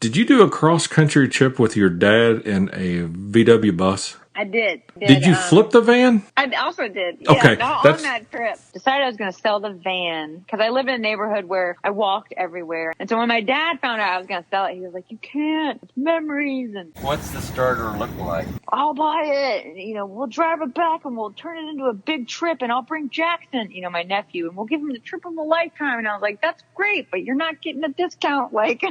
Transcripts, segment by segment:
Did you do a cross-country trip with your dad in a VW bus? I did. Did you flip the van? I also did. Yeah, Okay, not on that trip. Decided I was going to sell the van because I live in a neighborhood where I walked everywhere. And so when my dad found out I was going to sell it, he was like, you can't. It's memories. And what's the starter look like? I'll buy it. And, we'll drive it back and we'll turn it into a big trip. And I'll bring Jackson, my nephew, and we'll give him the trip of a lifetime. And I was like, that's great, but you're not getting a discount. Like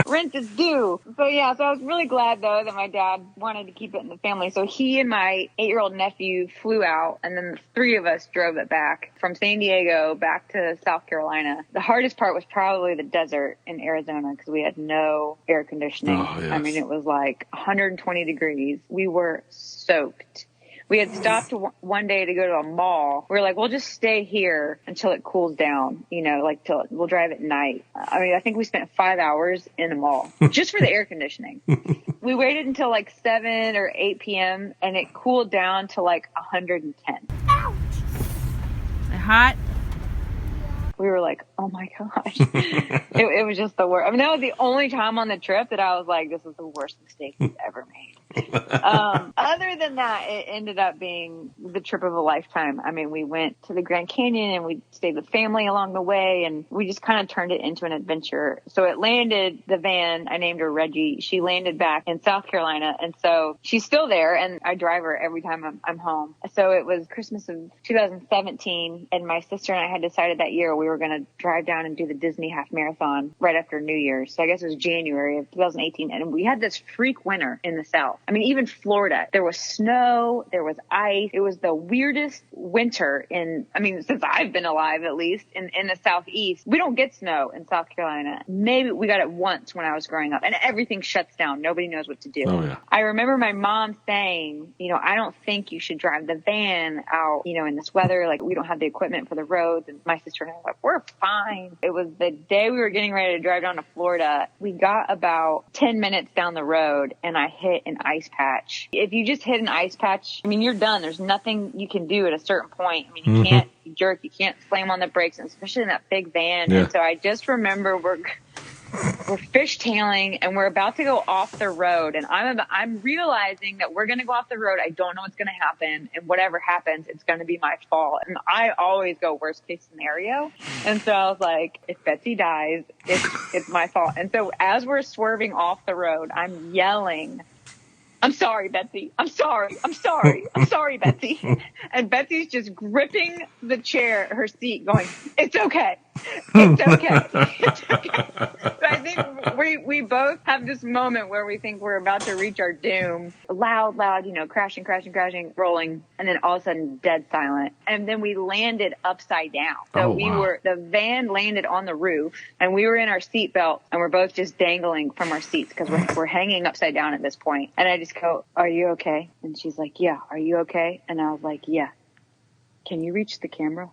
rent is due. So I was really glad though that my dad wanted to keep it in the family. So he and my 8-year-old nephew flew out, and then the 3 of us drove it back from San Diego back to South Carolina. The hardest part was probably the desert in Arizona because we had no air conditioning. Oh, yes. I mean, it was like 120 degrees. We were soaked. We had stopped one day to go to a mall. We were like, we'll just stay here until it cools down, till we'll drive at night. I mean, I think we spent 5 hours in the mall just for the air conditioning. We waited until like 7 or 8 p.m. and it cooled down to like 110. Ouch! Hot? We were like, oh my gosh. it was just the worst. I mean, that was the only time on the trip that I was like, this is the worst mistake we've ever made. Other than that, it ended up being the trip of a lifetime. I mean, we went to the Grand Canyon and we stayed with family along the way, and we just kind of turned it into an adventure. So it landed, the van, I named her Reggie. She landed back in South Carolina, and so she's still there, and I drive her every time I'm home. So it was Christmas of 2017, and my sister and I had decided that year we were going to drive down and do the Disney half marathon right after New Year's. So I guess it was January of 2018, and we had this freak winter in the South. I mean, even Florida, there was snow, there was ice. It was the weirdest winter since I've been alive, at least in the Southeast. We don't get snow in South Carolina. Maybe we got it once when I was growing up, and everything shuts down. Nobody knows what to do. Oh, yeah. I remember my mom saying, I don't think you should drive the van out, in this weather. Like, we don't have the equipment for the roads. And my sister and I were like, we're fine. It was the day we were getting ready to drive down to Florida. We got about 10 minutes down the road and I hit an ice patch. If you just hit an ice patch, I mean, you're done. There's nothing you can do at a certain point. I mean, you can't jerk, you can't slam on the brakes, and especially in that big van. Yeah. And so I just remember we're fishtailing and we're about to go off the road, and I'm realizing that we're going to go off the road. I don't know what's going to happen, and whatever happens, it's going to be my fault. And I always go worst case scenario. And so I was like, if Betsy dies, it's my fault. And so as we're swerving off the road, I'm yelling, I'm sorry, Betsy. I'm sorry. I'm sorry. I'm sorry, Betsy. And Betsy's just gripping the chair, her seat, going, it's okay. It's okay. It's okay. So I think we both have this moment where we think we're about to reach our doom. Loud, crashing, rolling, and then all of a sudden dead silent. And then we landed upside down. So the van landed on the roof, and we were in our seatbelt, and we're both just dangling from our seats because we're hanging upside down at this point. And I just go, are you okay? And she's like, yeah. Are you okay? And I was like, yeah. Can you reach the camera?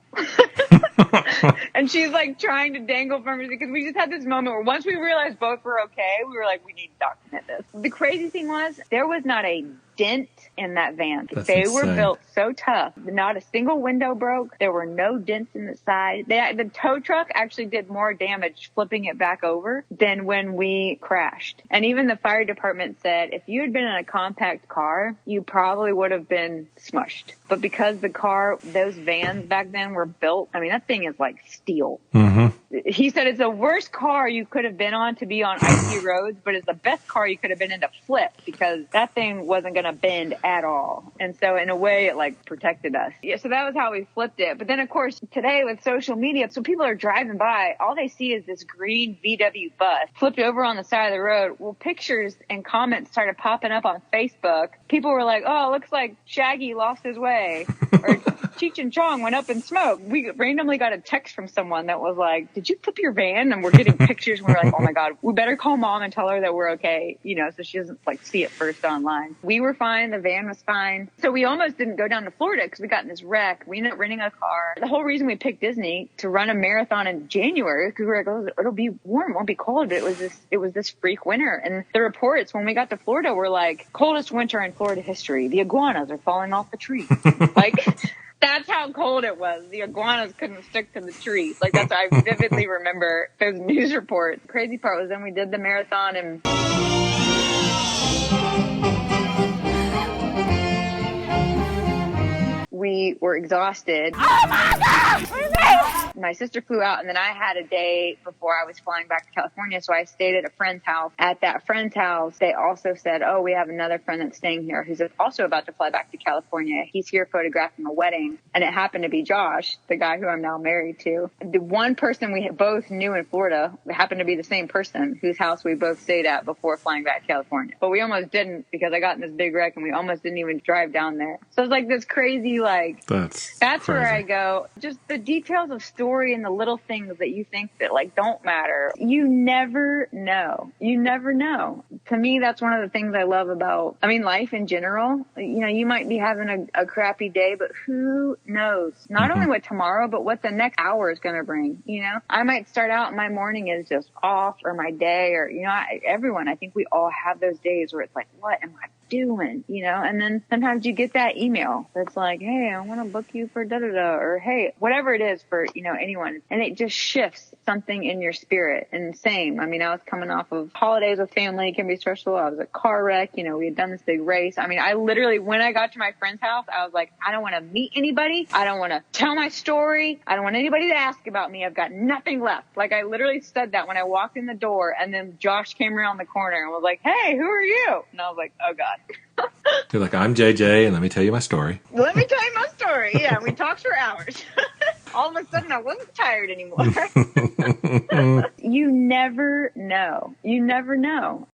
And she's like trying to dangle from her, because we just had this moment where once we realized both were okay, we were like, we need to document this. The crazy thing was, there was not a dent in that van. They were built so tough. Not a single window broke. There were no dents in the side. The tow truck actually did more damage flipping it back over than when we crashed. And even the fire department said, if you had been in a compact car, you probably would have been smushed. But because those vans back then were built, I mean, that thing is like steel. Mm-hmm. He said it's the worst car you could have been on to be on icy roads, but it's the best car you could have been in to flip, because that thing wasn't going to bend at all. And so in a way, it like protected us. Yeah, so that was how we flipped it. But then of course today with social media, so people are driving by, all they see is this green VW bus flipped over on the side of the road. Well, pictures and comments started popping up on Facebook. People were like, oh, it looks like Shaggy lost his way, or Cheech and Chong went up in smoke. We randomly got a text from someone that was like, did you flip your van? And we're getting pictures, and we're like, oh my God, we better call mom and tell her that we're okay, so she doesn't like see it first online. We were fine. The van was fine. So we almost didn't go down to Florida because we got in this wreck. We ended up renting a car. The whole reason we picked Disney to run a marathon in January, because we were like, oh, it'll be warm, it won't be cold. But it was this freak winter. And the reports when we got to Florida were like, coldest winter in Florida history. The iguanas are falling off the tree. Like, That's how cold it was. The iguanas couldn't stick to the trees. Like, that's I vividly remember those news reports. Crazy part was then we did the marathon and we were exhausted. Oh my God! My sister flew out, and then I had a day before I was flying back to California, so I stayed at a friend's house. At that friend's house, they also said, oh, we have another friend that's staying here who's also about to fly back to California. He's here photographing a wedding, and it happened to be Josh, the guy who I'm now married to. The one person we both knew in Florida happened to be the same person whose house we both stayed at before flying back to California. But we almost didn't because I got in this big wreck, and we almost didn't even drive down there. So it's like this crazy, that's crazy. Where I go. Just the details of story and the little things that you think that don't matter. You never know. You never know. To me, that's one of the things I love about, life in general. You might be having a crappy day, but who knows? Not only what tomorrow, but what the next hour is going to bring. I might start out and my morning is just off, or my day, or, everyone, I think we all have those days where it's like, what am I doing? And then sometimes you get that email that's like, hey, I want to book you for da-da-da, or hey, whatever it is for, anyone. And it just shifts something in your spirit. And same, I was coming off of holidays with family. It can be stressful. I was a car wreck. We had done this big race. I literally, when I got to my friend's house, I was like, I don't want to meet anybody. I don't want to tell my story. I don't want anybody to ask about me. I've got nothing left. Like, I literally said that when I walked in the door, and then Josh came around the corner and was like, hey, who are you? And I was like, oh God. You're like, I'm JJ, and let me tell you my story. Let me tell you my story. Yeah, we talked for hours. All of a sudden, I wasn't tired anymore. You never know. You never know.